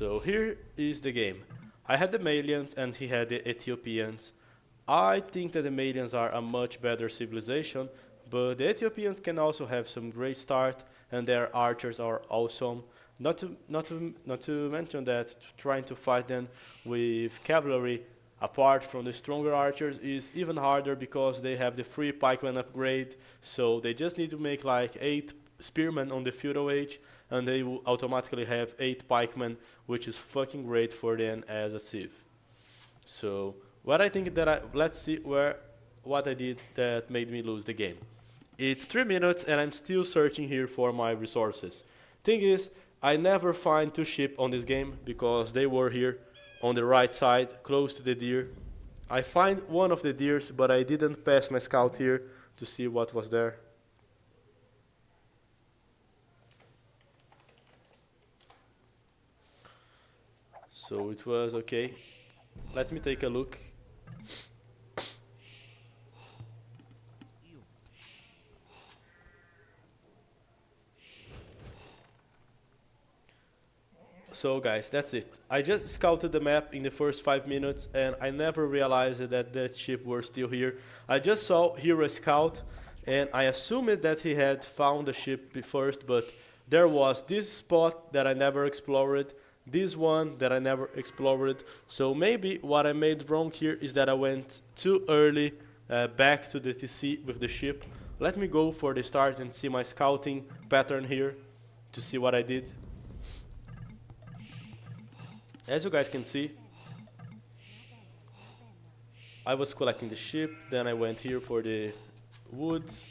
So here is the game. I had the Malians and he had the Ethiopians. I think that the Malians are a much better civilization, but the Ethiopians can also have some great start, and their archers are awesome. Not to mention that trying to fight them with cavalry, apart from the stronger archers, is even harder because they have the free pikeman upgrade. So they just need to make like 8 spearmen on the feudal age, and they will automatically have 8 pikemen, which is fucking great for them as a civ. So what I think that let's see what I did that made me lose the game. It's 3 minutes and I'm still searching here for my resources. Thing is, I never find 2 sheep on this game because they were here on the right side, close to the deer. I find one of the deers, but I didn't pass my scout here to see what was there. So it was okay. Let me take a look. So guys, that's it. I just scouted the map in the first 5 minutes and I never realized that that ship were still here. I just saw Hero scout and I assumed that he had found the ship first, but there was this spot that I never explored, this one that I never explored. So maybe what I made wrong here is that I went too early back to the TC with the ship. Let me go for the start and see my scouting pattern here to see what I did. As you guys can see, I was collecting the ship, then I went here for the woods.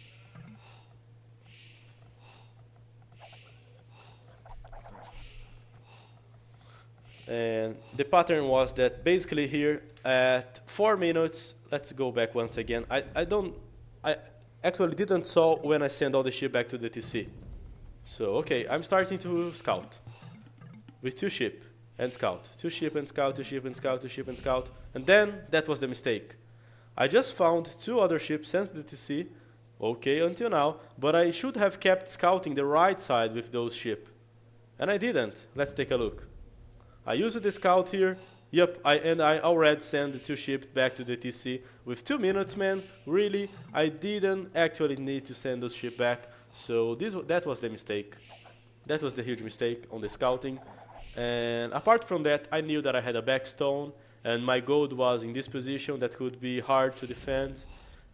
And the pattern was that basically here at 4 minutes, let's go back once again. I actually didn't saw when I sent all the ship back to the TC. So okay, I'm starting to scout with 2 ship. And scout, 2 ship and scout, 2 ship and scout, 2 ship and scout, and then that was the mistake. I just found 2 other ships sent to the TC, okay until now, but I should have kept scouting the right side with those ship. And I didn't. Let's take a look. I used the scout here, yep, and I already sent the 2 ships back to the TC with 2 minutes, man. Really, I didn't actually need to send those ships back, so that was the mistake. That was the huge mistake on the scouting. And apart from that, I knew that I had a backstone and my gold was in this position that could be hard to defend,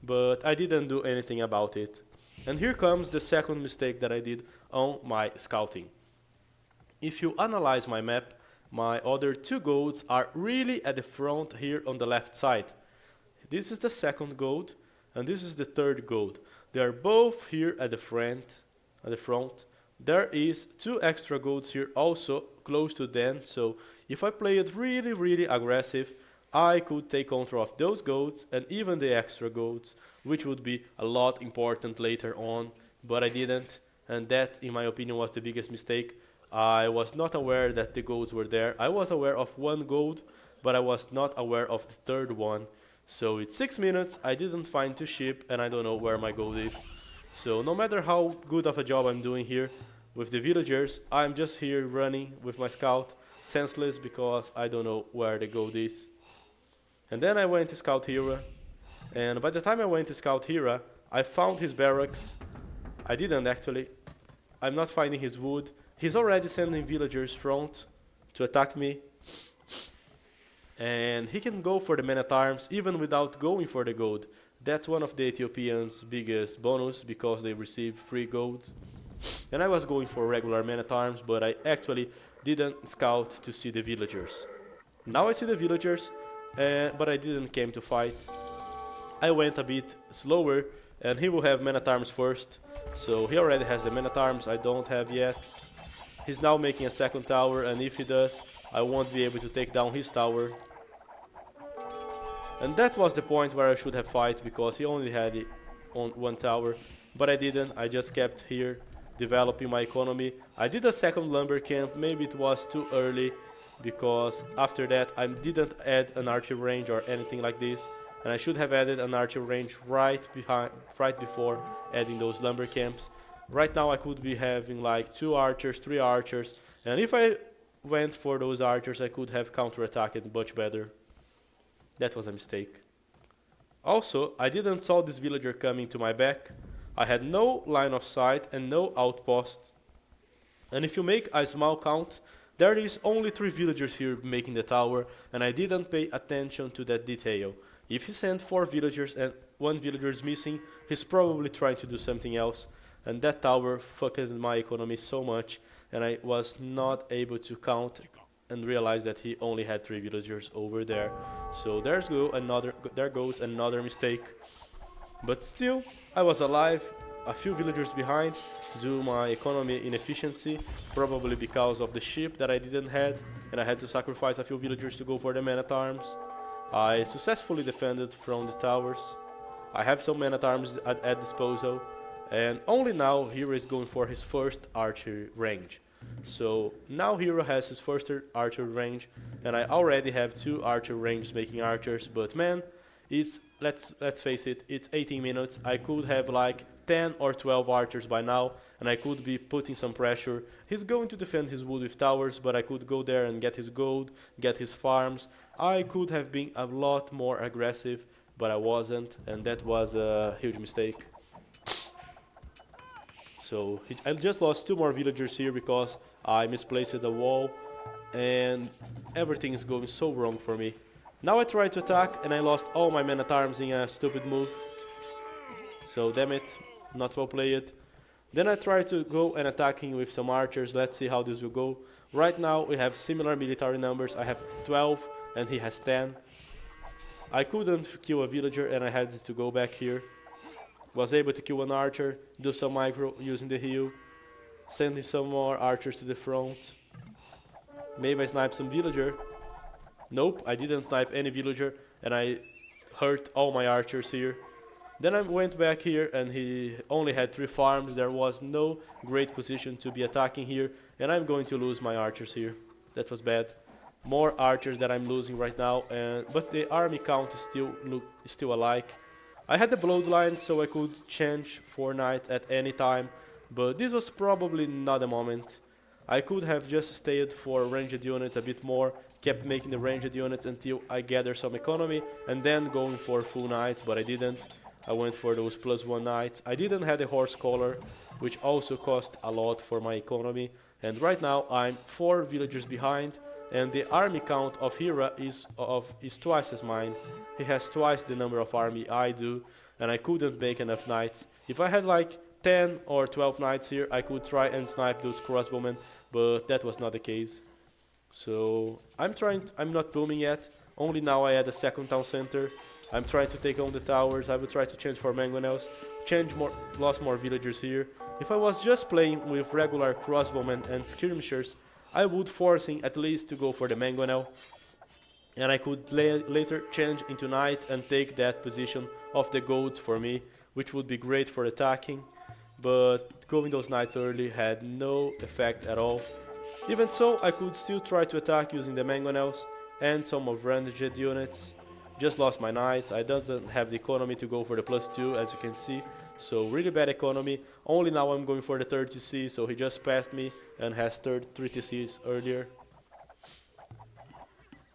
but I didn't do anything about it. And here comes the second mistake that I did on my scouting. If you analyze my map, my other 2 golds are really at the front here on the left side. This is the second gold and this is the third gold. They are both here at the front. There is 2 extra golds here also close to them, so if I play it really aggressive, I could take control of those golds and even the extra golds, which would be a lot important later on, but I didn't, and that in my opinion was the biggest mistake. I was not aware that the golds were there. I was aware of 1 gold, but I was not aware of the third one. So it's 6 minutes, I didn't find 2 ship and I don't know where my gold is. So no matter how good of a job I'm doing here with the villagers, I'm just here running with my scout, senseless because I don't know where the gold is. And then I went to scout Hera, and by the time I went to scout Hera, I found his barracks. I didn't actually. I'm not finding his wood. He's already sending villagers front to attack me. And he can go for the men at arms even without going for the gold. That's one of the Ethiopians' biggest bonus because they receive free gold. And I was going for regular men at arms, but I actually didn't scout to see the villagers. Now I see the villagers, but I didn't came to fight. I went a bit slower, and he will have men at arms first. So he already has the men at arms, I don't have yet. He's now making a second tower, and if he does, I won't be able to take down his tower. And that was the point where I should have fight, because he only had it on 1 tower. But I didn't, I just kept here, developing my economy. I did a second lumber camp, maybe it was too early, because after that I didn't add an archer range or anything like this. And I should have added an archer range right before adding those lumber camps. Right now I could be having like 2 archers, 3 archers, and if I went for those archers, I could have counterattacked much better. That was a mistake. Also, I didn't saw this villager coming to my back. I had no line of sight and no outpost. And if you make a small count, there is only 3 villagers here making the tower, and I didn't pay attention to that detail. If he sent 4 villagers and 1 villager is missing, he's probably trying to do something else. And that tower fucked my economy so much, and I was not able to count and realize that he only had 3 villagers over there. So there goes another mistake. But still, I was alive, a few villagers behind due my economy inefficiency, probably because of the ship that I didn't have, and I had to sacrifice a few villagers to go for the man-at-arms. I successfully defended from the towers. I have some man-at-arms at disposal, and only now Hero is going for his first archery range. So now Hero has his first archery range, and I already have 2 archery ranges making archers, but man, it's let's face it, it's 18 minutes. I could have like 10 or 12 archers by now, and I could be putting some pressure. He's going to defend his wood with towers, but I could go there and get his gold, get his farms. I could have been a lot more aggressive, but I wasn't, and that was a huge mistake. So I just lost 2 more villagers here because I misplaced the wall, and everything is going so wrong for me. Now I tried to attack, and I lost all my men-at-arms in a stupid move. So damn it, not well played. Then I tried to go and attacking with some archers. Let's see how this will go. Right now we have similar military numbers. I have 12 and he has 10. I couldn't kill a villager and I had to go back here. Was able to kill an archer, do some micro using the heal, sending some more archers to the front. Maybe I sniped some villager. Nope, I didn't snipe any villager, and I hurt all my archers here. Then I went back here and he only had 3 farms. There was no great position to be attacking here, and I'm going to lose my archers here. That was bad. More archers that I'm losing right now, but the army count is still alike. I had the bloodline, so I could change for knight at any time, but this was probably not the moment. I could have just stayed for ranged units a bit more, kept making the ranged units until I gather some economy, and then going for full knights, but I didn't. I went for those +1 knights. I didn't have the horse collar, which also cost a lot for my economy, and right now I'm 4 villagers behind, and the army count of Hera is twice as mine. He has twice the number of army I do, and I couldn't make enough knights. If I had like 10 or 12 knights here, I could try and snipe those crossbowmen, but that was not the case. So I'm not booming yet. Only now I add a second town center. I'm trying to take on the towers. I will try to change for mangonels, lost more villagers here. If I was just playing with regular crossbowmen and skirmishers, I would forcing at least to go for the mangonel, and I could later change into knight and take that position of the golds for me, which would be great for attacking, but going those knights early had no effect at all. Even so, I could still try to attack using the mangonels and some of ranged units. Just lost my knights. I don't have the economy to go for the +2, as you can see, so really bad economy. Only now I'm going for the 30C, so he just passed me and has 30Cs earlier.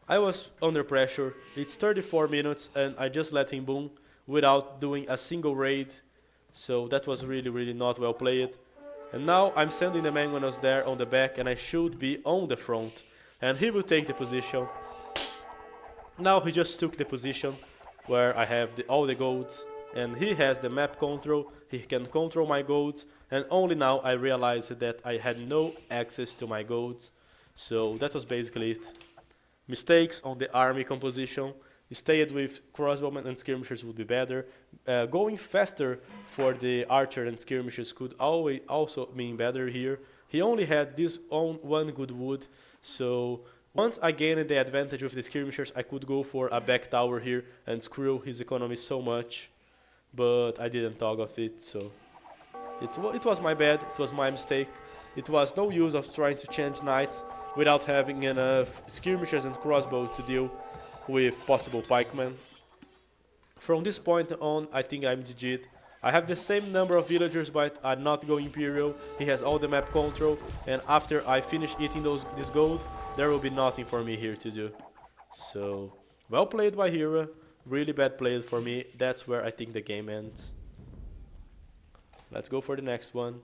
I was under pressure. It's 34 minutes and I just let him boom without doing a single raid, so that was really not well played. And now I'm sending the mangonels there on the back, and I should be on the front, and he will take the position. Now he just took the position where I have all the golds, and he has the map control. He can control my golds, and only now I realized that I had no access to my golds. So that was basically it. Mistakes on the army composition. Stayed with crossbowmen and skirmishers would be better. Going faster for the archer and skirmishers could also mean better here. He only had this one good wood, so once I gained the advantage with the skirmishers, I could go for a back tower here and screw his economy so much, but I didn't thought of it, so it was my bad, it was my mistake. It was no use of trying to change knights without having enough skirmishers and crossbows to deal with possible pikemen. From this point on, I think I'm GG'd. I have the same number of villagers, but I'm not going Imperial. He has all the map control, and after I finish eating this gold, there will be nothing for me here to do. So, well played by Hera. Really bad played for me. That's where I think the game ends. Let's go for the next one.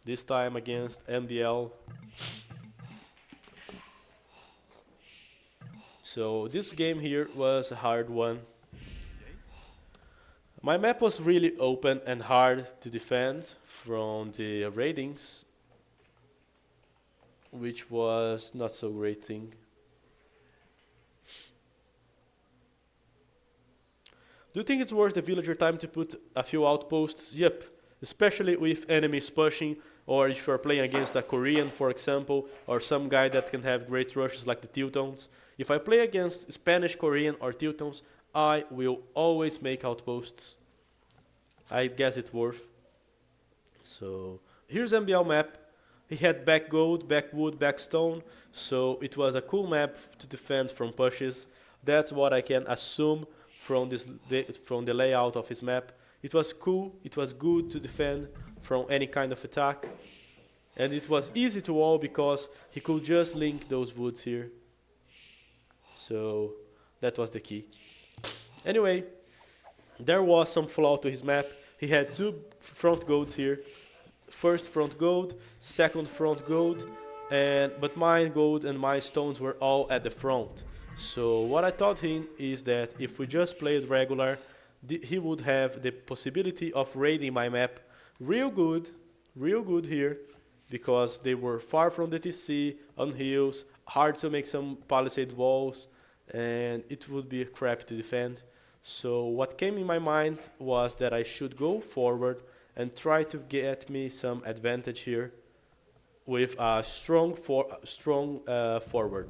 This time against MBL. So this game here was a hard one. My map was really open and hard to defend from the ratings, which was not so great thing. Do you think it's worth the villager time to put a few outposts? Yep, especially with enemies pushing, or if you're playing against a Korean, for example, or some guy that can have great rushes like the Teutons. If I play against Spanish, Korean, or Teutons, I will always make outposts. I guess it's worth. So here's MBL map. He had back gold, back wood, back stone, so it was a cool map to defend from pushes. That's what I can assume from the layout of his map. It was cool, it was good to defend from any kind of attack, and it was easy to wall because he could just link those woods here. So that was the key. Anyway, there was some flaw to his map. He had two front golds here. First front gold, second front gold, but my gold and my stones were all at the front. So what I taught him is that if we just played regular, he would have the possibility of raiding my map real good here, because they were far from the TC, on hills, hard to make some palisade walls, and it would be crap to defend. So what came in my mind was that I should go forward and try to get me some advantage here with a strong forward.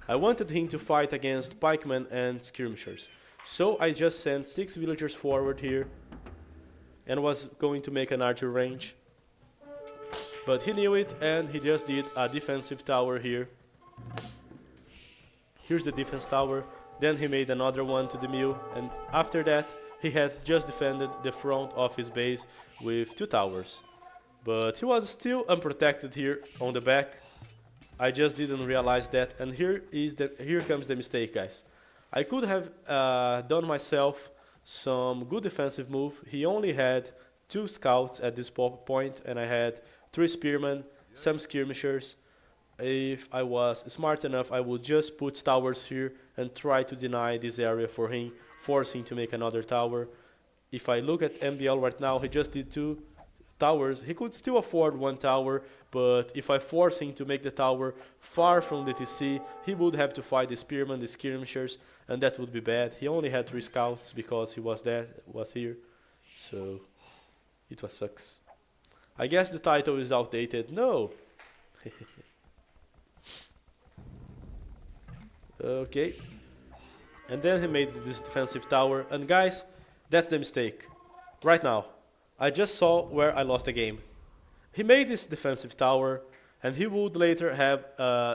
I wanted him to fight against pikemen and skirmishers. So I just sent 6 villagers forward here and was going to make an archer range. But he knew it and he just did a defensive tower here. Here's the defense tower. Then he made another one to the mill, and after that he had just defended the front of his base with 2 towers. But he was still unprotected here on the back. I just didn't realize that, and here comes the mistake, guys. I could have done myself some good defensive move. He only had 2 scouts at this point, and I had 3 spearmen, some skirmishers. If I was smart enough, I would just put towers here and try to deny this area for him, force him to make another tower. If I look at MBL right now, he just did 2 towers. He could still afford 1 tower, but if I force him to make the tower far from the TC, he would have to fight the spearmen, the skirmishers, and that would be bad. He only had 3 scouts because he was here, so it was sucks. I guess the title is outdated. No. Okay, and then he made this defensive tower, and guys, that's the mistake. Right now, I just saw where I lost the game. He made this defensive tower, and he would later have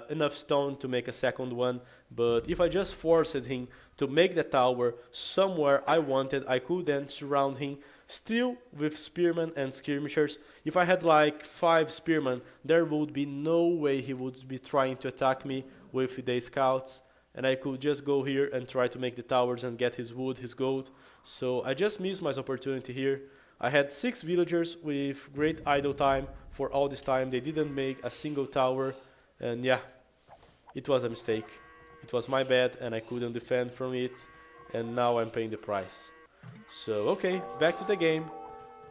enough stone to make a second one, but if I just forced him to make the tower somewhere I wanted, I could then surround him still with spearmen and skirmishers. If I had like 5 spearmen, there would be no way he would be trying to attack me with the scouts, and I could just go here and try to make the towers and get his wood, his gold. So I just missed my opportunity here. I had 6 villagers with great idle time for all this time. They didn't make a single tower, and yeah, it was a mistake. It was my bad and I couldn't defend from it, and now I'm paying the price. So okay, back to the game.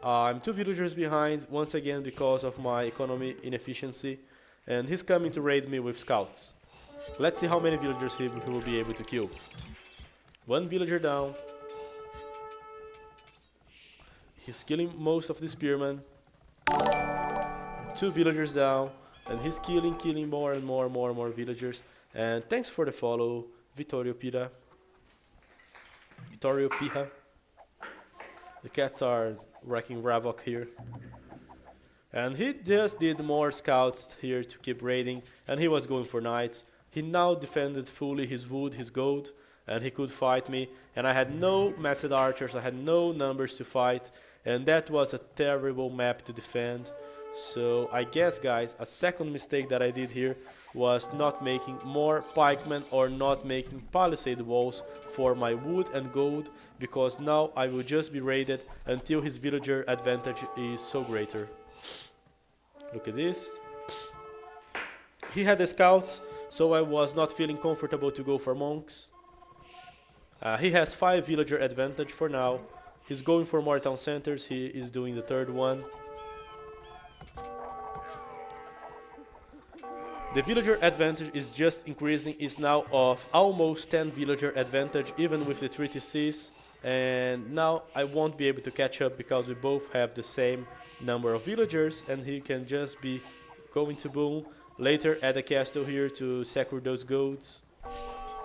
I'm 2 villagers behind once again because of my economy inefficiency, and he's coming to raid me with scouts. Let's see how many villagers he will be able to kill. 1 villager down. He's killing most of the spearmen. 2 villagers down, and he's killing more and more villagers. And thanks for the follow, Vittorio Pira. The cats are wrecking havoc here. And he just did more scouts here to keep raiding, and he was going for knights. He now defended fully his wood, his gold, and he could fight me. And I had no massed archers, I had no numbers to fight, and that was a terrible map to defend. So I guess, guys, a second mistake that I did here was not making more pikemen or not making palisade walls for my wood and gold, because now I will just be raided until his villager advantage is so greater. Look at this. He had the scouts, so I was not feeling comfortable to go for monks. He has 5 villager advantage for now. He's going for more town centers. He is doing the third one. The villager advantage is just increasing. It's now of almost 10 villager advantage, even with the treaty cease. And now I won't be able to catch up because we both have the same number of villagers, and he can just be going to boom. Later add a castle here to secure those goats.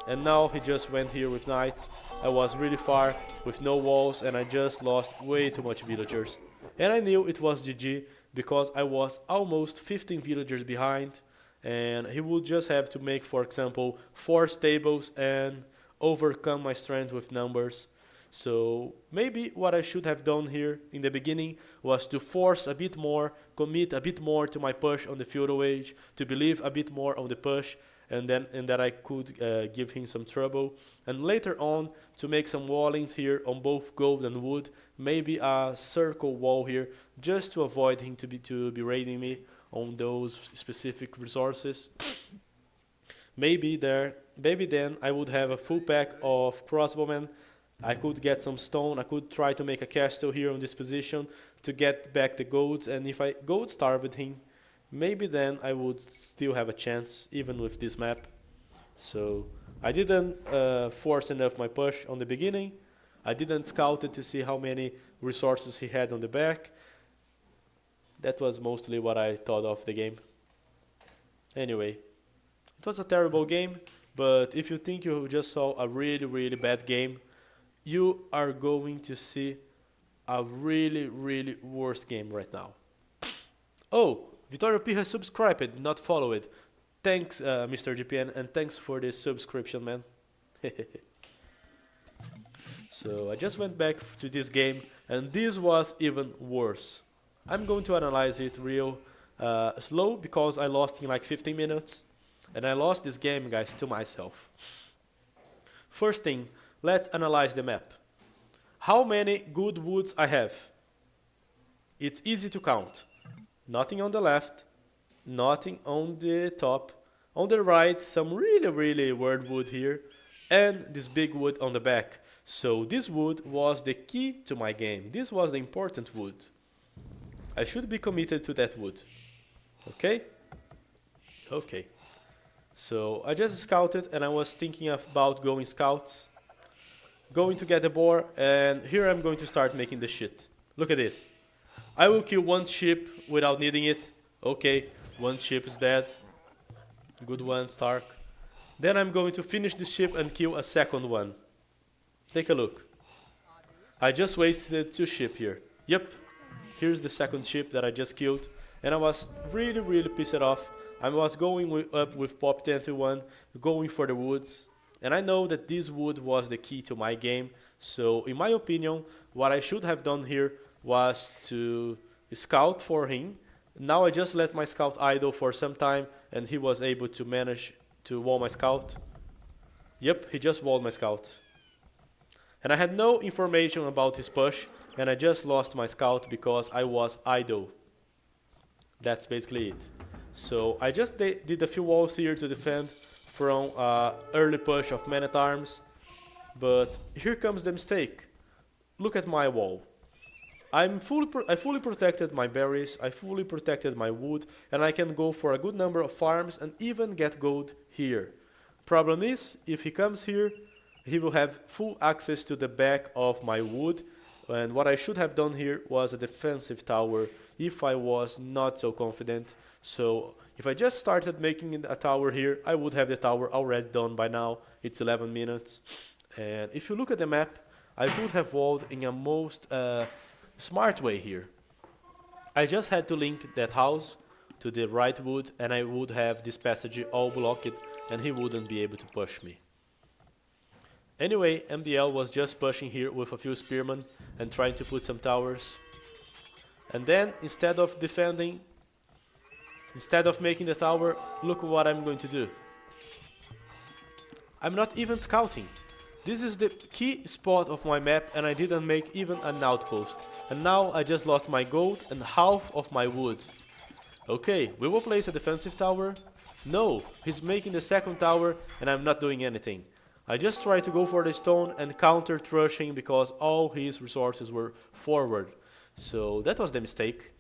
And now he just went here with knights. I was really far with no walls, and I just lost way too much villagers. And I knew it was GG because I was almost 15 villagers behind, and he would just have to make, for example, 4 stables and overcome my strength with numbers. So maybe what I should have done here in the beginning was to force a bit more, commit a bit more to my push on the feudal age, to believe a bit more on the push, and that I could give him some trouble. And later on to make some wallings here on both gold and wood, maybe a circle wall here, just to avoid him to be raiding me on those specific resources. Maybe then I would have a full pack of crossbowmen. I could get some stone. I could try to make a castle here on this position to get back the golds, and if I gold starved him, maybe then I would still have a chance even with this map. So I didn't force enough my push on the beginning. I didn't scout it to see how many resources he had on the back. That was mostly what I thought of the game. Anyway, it was a terrible game, but if you think you just saw a really bad game, you are going to see a really worse game right now. Oh, Vittorio P has subscribed, not followed. Thanks, Mr. GPN, and thanks for the subscription, man. So I just went back to this game, and this was even worse. I'm going to analyze it real slow because I lost in like 15 minutes, and I lost this game, guys, to myself. First thing, let's analyze the map. How many good woods I have? It's easy to count. Nothing on the left, nothing on the top. On the right, some really weird wood here, and this big wood on the back. So this wood was the key to my game. This was the important wood. I should be committed to that wood. Okay? Okay. So I just scouted, and I was thinking about going scouts, going to get the boar, and here I'm going to start making the shit. Look at this. I will kill 1 sheep without needing it. Okay, 1 sheep is dead. Good one, Stark. Then I'm going to finish this sheep and kill a second one. Take a look. I just wasted 2 sheep here. Yep, here's the second sheep that I just killed. And I was really pissed off. I was going up with Pop 10-1, going for the woods. And I know that this wood was the key to my game. So in my opinion, what I should have done here was to scout for him. Now I just let my scout idle for some time, and he was able to manage to wall my scout. Yep, he just walled my scout. And I had no information about his push, and I just lost my scout because I was idle. That's basically it. So I just did a few walls here to defend from early push of men-at-arms. But here comes the mistake. Look at my wall. I fully protected my berries, I fully protected my wood, and I can go for a good number of farms and even get gold here. Problem is, if he comes here, he will have full access to the back of my wood, and what I should have done here was a defensive tower if I was not so confident. So if I just started making a tower here, I would have the tower already done by now. It's 11 minutes. And if you look at the map, I would have walled in a most smart way here. I just had to link that house to the right wood, and I would have this passage all blocked, and he wouldn't be able to push me. Anyway, MBL was just pushing here with a few spearmen and trying to put some towers. And then, instead of defending, Instead of making the tower, look what I'm going to do. I'm not even scouting. This is the key spot of my map and I didn't make even an outpost. And now I just lost my gold and half of my wood. Okay, we will place a defensive tower. No, he's making the second tower and I'm not doing anything. I just tried to go for the stone and counter trushing because all his resources were forward. So that was the mistake.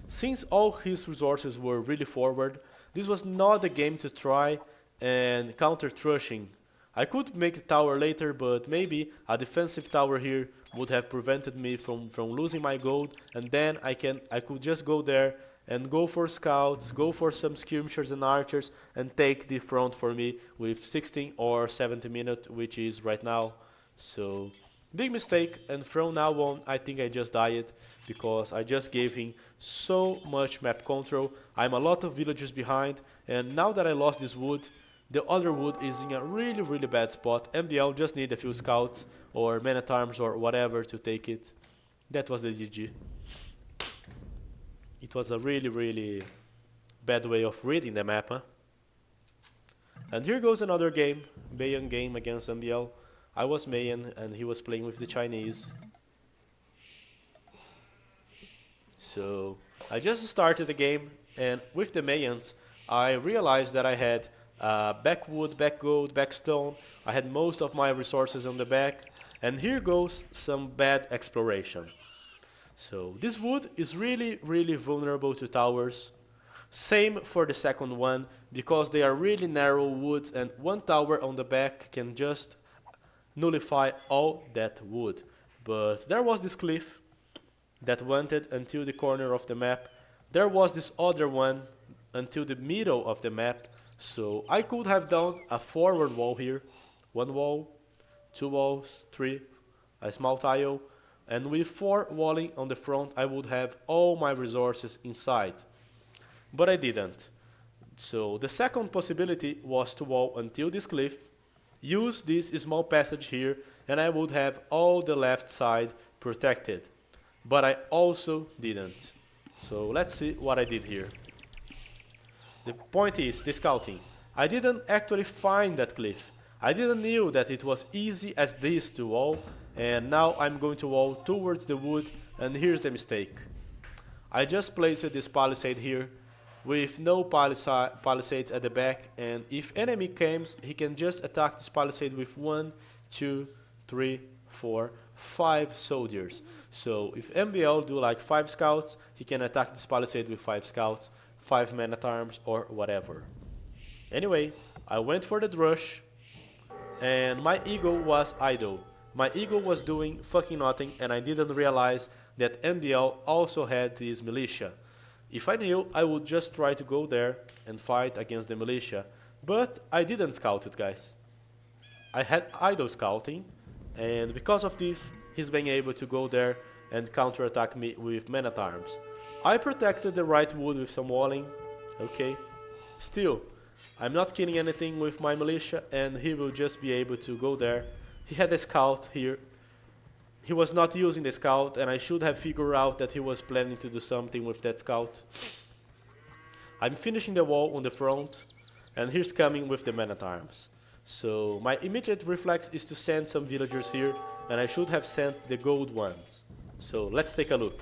Since all his resources were really forward, this was not the game to try and counter trushing. I could make a tower later, but maybe a defensive tower here would have prevented me from losing my gold, and then I could just go there and go for scouts, go for some skirmishers and archers, and take the front for me with 16 or 70 minutes, which is right now. So, big mistake, and from now on, I think I just died, because I just gave him so much map control. I'm a lot of villagers behind, and now that I lost this wood, the other wood is in a really bad spot. MBL just need a few scouts, or men-at-arms, or whatever to take it. That was the GG. It was a really bad way of reading the map, huh? And here goes another game, Mayan game against MBL. I was Mayan and he was playing with the Chinese. So I just started the game, and with the Mayans I realized that I had back wood, back gold, back stone. I had most of my resources on the back, and here goes some bad exploration. So this wood is really vulnerable to towers. Same for the second one, because they are really narrow woods and one tower on the back can just nullify all that wood. But there was this cliff that went until the corner of the map. There was this other one until the middle of the map. So I could have done a forward wall here. One wall, two walls, three, a small tile. And with 4 walling on the front, I would have all my resources inside. But I didn't. So the second possibility was to wall until this cliff, use this small passage here, and I would have all the left side protected. But I also didn't. So let's see what I did here. The point is, the scouting. I didn't actually find that cliff. I didn't know that it was easy as this to wall. And now I'm going to wall towards the wood, and here's the mistake. I just placed this palisade here with no palisades at the back, and if enemy comes, he can just attack this palisade with 1, 2, 3, 4, 5 soldiers. So if MBL do like 5 scouts, he can attack this palisade with 5 scouts, 5 men-at-arms or whatever. Anyway, I went for the drush, and my eagle was idle. My eagle was doing fucking nothing, and I didn't realize that MBL also had this militia. If I knew, I would just try to go there and fight against the militia. But I didn't scout it, guys. I had idle scouting, and because of this, he's been able to go there and counterattack me with men-at-arms. I protected the right wood with some walling, okay. Still, I'm not killing anything with my militia, and he will just be able to go there. He had a scout here. He was not using the scout, and I should have figured out that he was planning to do something with that scout. I'm finishing the wall on the front, and he's coming with the men-at-arms. So my immediate reflex is to send some villagers here, and I should have sent the gold ones. So let's take a look.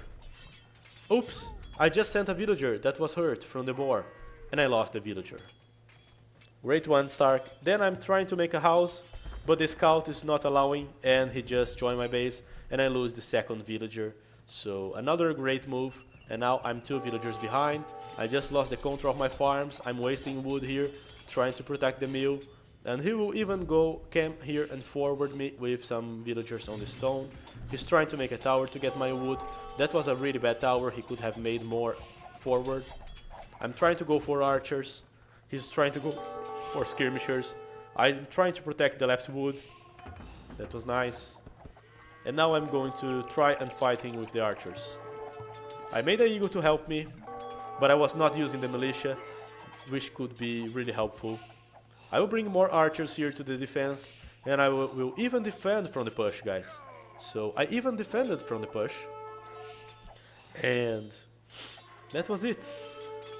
Oops, I just sent a villager that was hurt from the boar, and I lost the villager. Great one, Stark. Then I'm trying to make a house, but the scout is not allowing, and he just joined my base, and I lose the second villager. So another great move, and now I'm 2 villagers behind. I just lost the control of my farms. I'm wasting wood here, trying to protect the mill, and he will even go camp here and forward me with some villagers on the stone. He's trying to make a tower to get my wood. That was a really bad tower. He could have made more forward. I'm trying to go for archers. He's trying to go for skirmishers. I'm trying to protect the left wood. That was nice. And now I'm going to try and fight him with the archers. I made an eagle to help me, but I was not using the militia, which could be really helpful. I will bring more archers here to the defense, and I will even defend from the push, guys. So I even defended from the push. And that was it.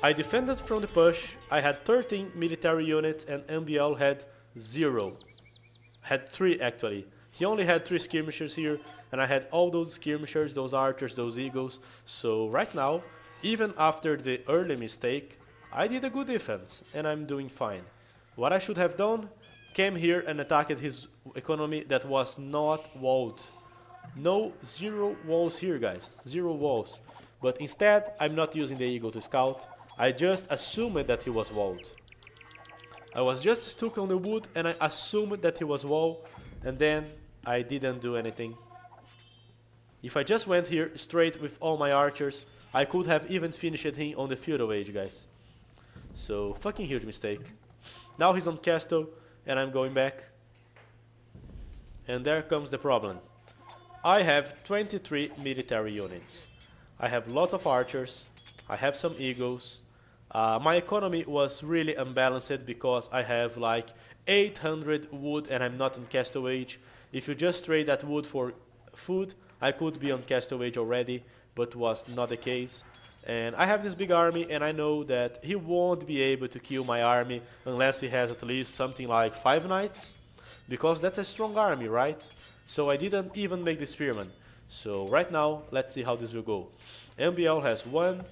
I defended from the push. I had 13 military units and MBL had 0. Had 3 actually. He only had 3 skirmishers here, and I had all those skirmishers, those archers, those eagles. So right now, even after the early mistake, I did a good defense, and I'm doing fine. What I should have done, came here and attacked his economy that was not walled. No, 0 walls here, guys, 0 walls. But instead, I'm not using the eagle to scout. I just assumed that he was walled. I was just stuck on the wood and I assumed that he was walled, and then I didn't do anything. If I just went here straight with all my archers, I could have even finished him on the feudal age, guys. So, fucking huge mistake. Now he's on castle, and I'm going back. And there comes the problem. I have 23 military units. I have lots of archers. I have some eagles. My economy was really unbalanced because I have like 800 wood and I'm not in castle age. If you just trade that wood for food, I could be on castle age already, but was not the case. And I have this big army, and I know that he won't be able to kill my army unless he has at least something like 5 knights, because that's a strong army, right? So I didn't even make the spearman. So right now, let's see how this will go. MBL has 1,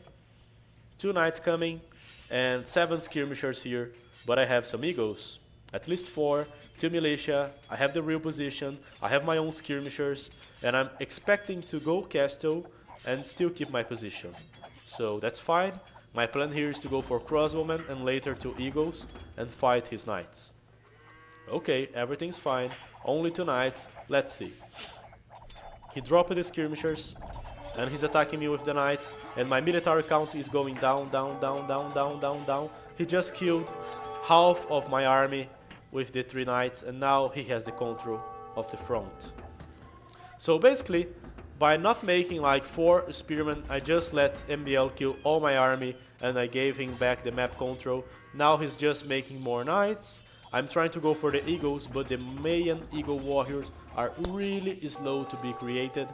2 knights coming, and 7 skirmishers here, but I have some eagles, at least 4, 2 militia, I have the real position, I have my own skirmishers, and I'm expecting to go castle and still keep my position. So that's fine. My plan here is to go for crossbowmen and later 2 eagles and fight his knights. Okay, everything's fine, only 2 knights, let's see. He dropped the skirmishers, and he's attacking me with the knights, and my military count is going down, down, down, down, down, down, down. He just killed half of my army with the 3 knights, and now he has the control of the front. So basically, by not making like 4 spearmen, I just let MBL kill all my army, and I gave him back the map control. Now he's just making more knights. I'm trying to go for the eagles, but the Mayan eagle warriors are really slow to be created.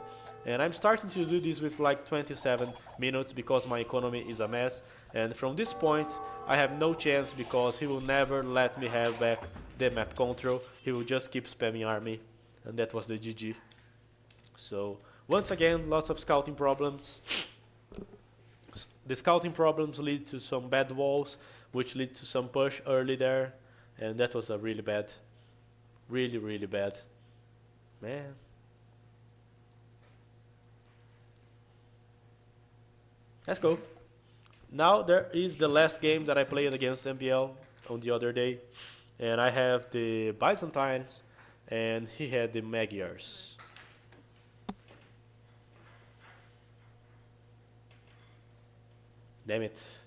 And I'm starting to do this with like 27 minutes because my economy is a mess. And from this point, I have no chance because he will never let me have back the map control. He will just keep spamming army. And that was the GG. So, once again, lots of scouting problems. The scouting problems lead to some bad walls, which lead to some push early there. And that was a really bad, really bad. Man. Let's go. Now there is the last game that I played against MBL on the other day. And I have the Byzantines and he had the Magyars. Damn it.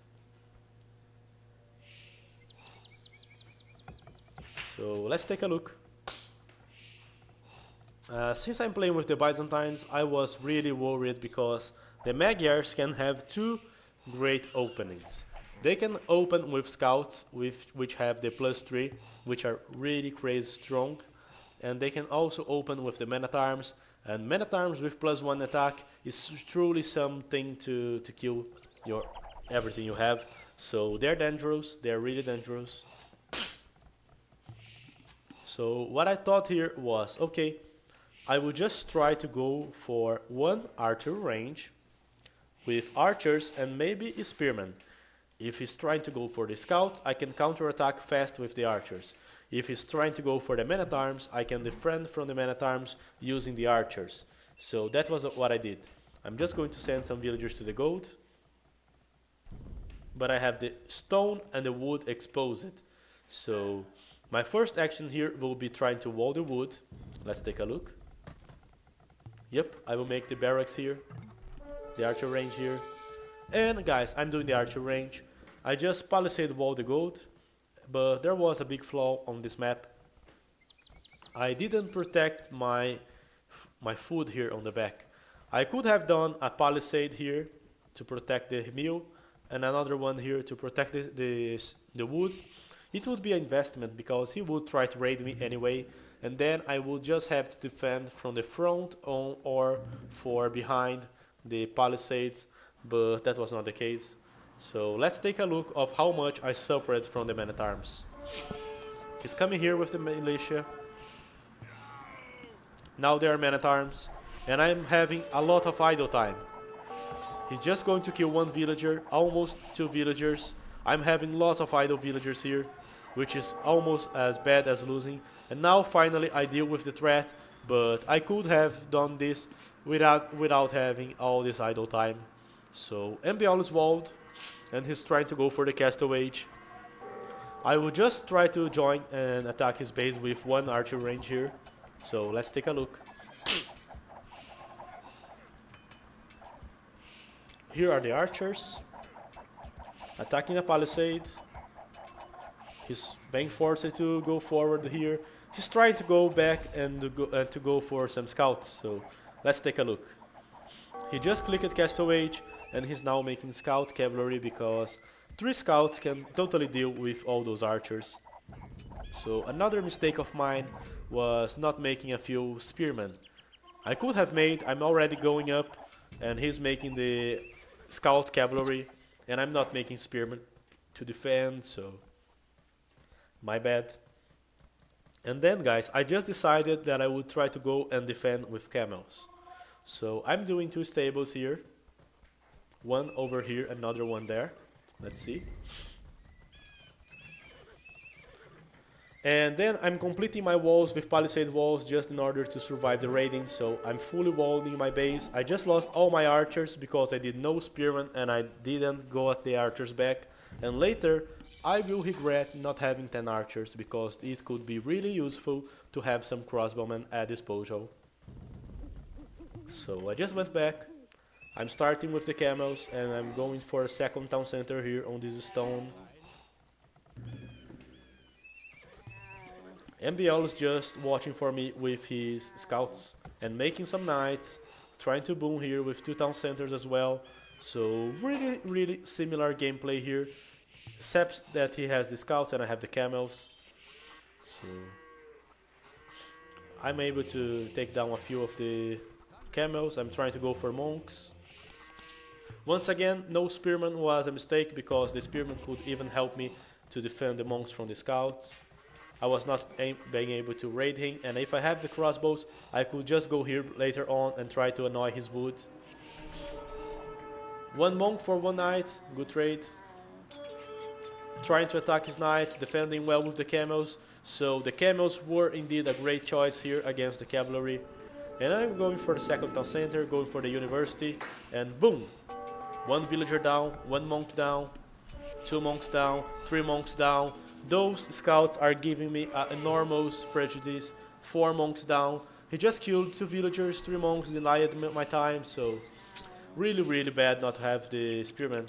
So let's take a look. Since I'm playing with the Byzantines, I was really worried because the Magyars can have 2 great openings. They can open with scouts, which have the +3, which are really crazy strong. And they can also open with the men-at-arms. And men-at-arms with +1 attack is truly something to kill everything you have. So they're dangerous, they're really dangerous. So what I thought here was, okay, I will just try to go for 1 archer range with archers and maybe a spearman. If he's trying to go for the scouts, I can counterattack fast with the archers. If he's trying to go for the men-at-arms, I can defend from the men-at-arms using the archers. So that was what I did. I'm just going to send some villagers to the gold. But I have the stone and the wood exposed. So my first action here will be trying to wall the wood. Let's take a look. Yep, I will make the barracks here. The archer range here. And guys, I'm doing the archer range. I just palisade wall the gold, but there was a big flaw on this map. I didn't protect my food here on the back. I could have done a palisade here to protect the mill and another one here to protect the wood. It would be an investment because he would try to raid me anyway, and then I would just have to defend from the front or for behind the palisades, but that was not the case. So let's take a look of how much I suffered from the man-at-arms. He's coming here with the militia. Now they are man-at-arms, and I'm having a lot of idle time. He's just going to kill one villager, almost 2 villagers. I'm having lots of idle villagers here, which is almost as bad as losing. And now finally I deal with the threat, but I could have done this without having all this idle time. So MBL is walled, and he's trying to go for the Castle Age. I will just try to join and attack his base with 1 archer range here. So let's take a look. Here are the archers attacking a palisade. He's being forced to go forward here. He's trying to go back and to go for some scouts. So let's take a look. He just clicked Castle Age, and he's now making scout cavalry because 3 scouts can totally deal with all those archers. So another mistake of mine was not making a few spearmen. I could have made, I'm already going up, and he's making the scout cavalry, and I'm not making spearmen to defend, so my bad. And then guys, I just decided that I would try to go and defend with camels. So I'm doing 2 stables here. One over here, another one there. Let's see. And then I'm completing my walls with palisade walls just in order to survive the raiding. So I'm fully walling my base. I just lost all my archers because I did no spearmen and I didn't go at the archers back. And later I will regret not having 10 archers because it could be really useful to have some crossbowmen at disposal. So I just went back. I'm starting with the camels and I'm going for a second town center here on this stone. MBL is just watching for me with his scouts and making some knights, trying to boom here with 2 town centers as well. So really similar gameplay here, except that he has the scouts and I have the camels. So I'm able to take down a few of the camels. I'm trying to go for monks. Once again, no spearman was a mistake because the spearman could even help me to defend the monks from the scouts. I was not being able to raid him, and if I have the crossbows, I could just go here later on and try to annoy his wood. 1 monk for 1 knight, good trade. Trying to attack his knights, defending well with the camels. So the camels were indeed a great choice here against the cavalry. And I'm going for the second town center, going for the university, and boom! 1 villager down, 1 monk down, 2 monks down, 3 monks down. Those scouts are giving me an enormous prejudice. 4 monks down. He just killed 2 villagers, 3 monks, denied my time, so really bad not to have the spearman.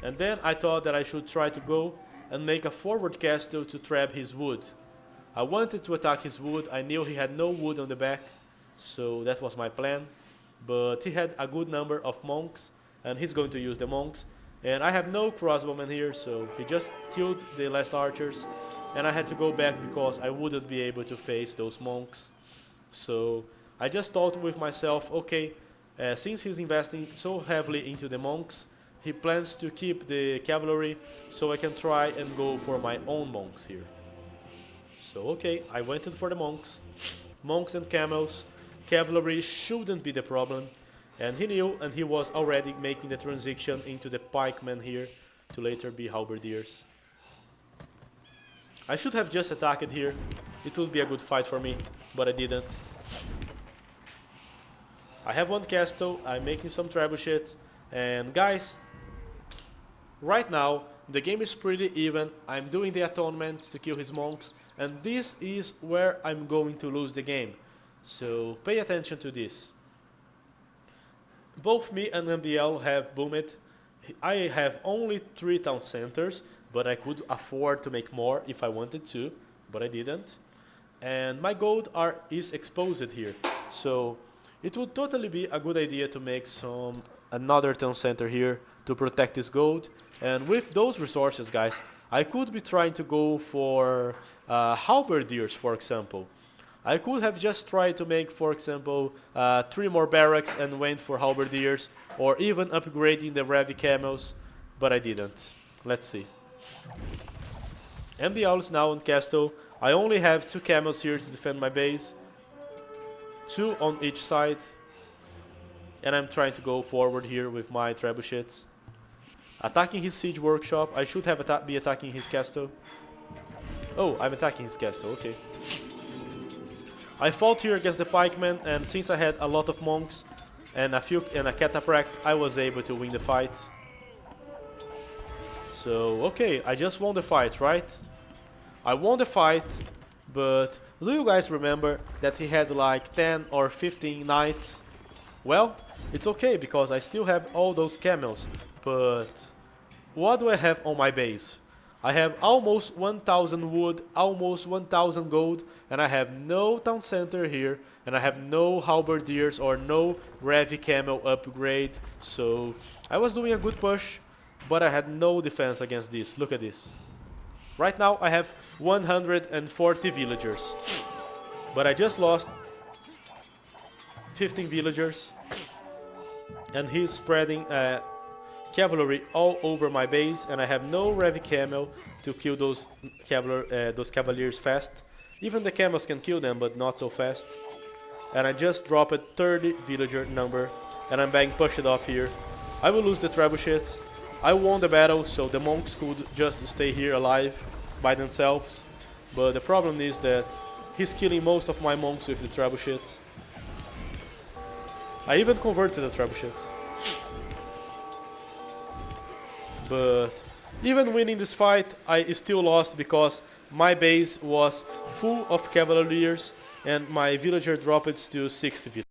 And then I thought that I should try to go and make a forward castle to trap his wood. I wanted to attack his wood. I knew he had no wood on the back, so that was my plan. But he had a good number of monks, and he's going to use the monks. And I have no crossbowmen here, so he just killed the last archers. And I had to go back because I wouldn't be able to face those monks. So I just thought with myself, okay, since he's investing so heavily into the monks, he plans to keep the cavalry, so I can try and go for my own monks here. So okay, I went in for the monks. Monks and camels. Cavalry shouldn't be the problem. And he knew, and he was already making the transition into the pikemen here to later be halberdiers. I should have just attacked here. It would be a good fight for me, but I didn't. I have 1 castle, I'm making some trebuchets, and guys, right now the game is pretty even. I'm doing the atonement to kill his monks, and this is where I'm going to lose the game. So pay attention to this. Both me and MBL have boomed. I have only 3 town centers, but I could afford to make more if I wanted to, but I didn't. And my gold is exposed here, so it would totally be a good idea to make another town center here to protect this gold. And with those resources, guys, I could be trying to go for halberdiers, for example. I could have just tried to make, for example, 3 more barracks and went for halberdiers, or even upgrading the heavy camels. but I didn't. Let's see. MBL is now on castle. I only have 2 camels here to defend my base. 2 on each side. And I'm trying to go forward here with my trebuchets. Attacking his siege workshop. I should have be attacking his castle. Oh, I'm attacking his castle, okay. I fought here against the pikemen, and since I had a lot of monks and a cataphract, I was able to win the fight. So, okay, I just won the fight, right? I won the fight, but do you guys remember that he had like 10 or 15 knights? Well, it's okay because I still have all those camels, but what do I have on my base? I have almost 1000 wood, almost 1000 gold, and I have no town center here, and I have no halberdiers or no Revi camel upgrade, so I was doing a good push, but I had no defense against this. Look at this. Right now I have 140 villagers, but I just lost 15 villagers, and he's spreading cavalry all over my base, and I have no Revi camel to kill those cavaliers fast. Even the camels can kill them, but not so fast. And I just dropped a 30 villager number, and I'm being pushed off here. I will lose the trebuchets. I won the battle, so the monks could just stay here alive by themselves. But the problem is that he's killing most of my monks with the trebuchets. I even converted the trebuchets. But even winning this fight, I still lost because my base was full of cavaliers and my villager dropped to 60 villagers.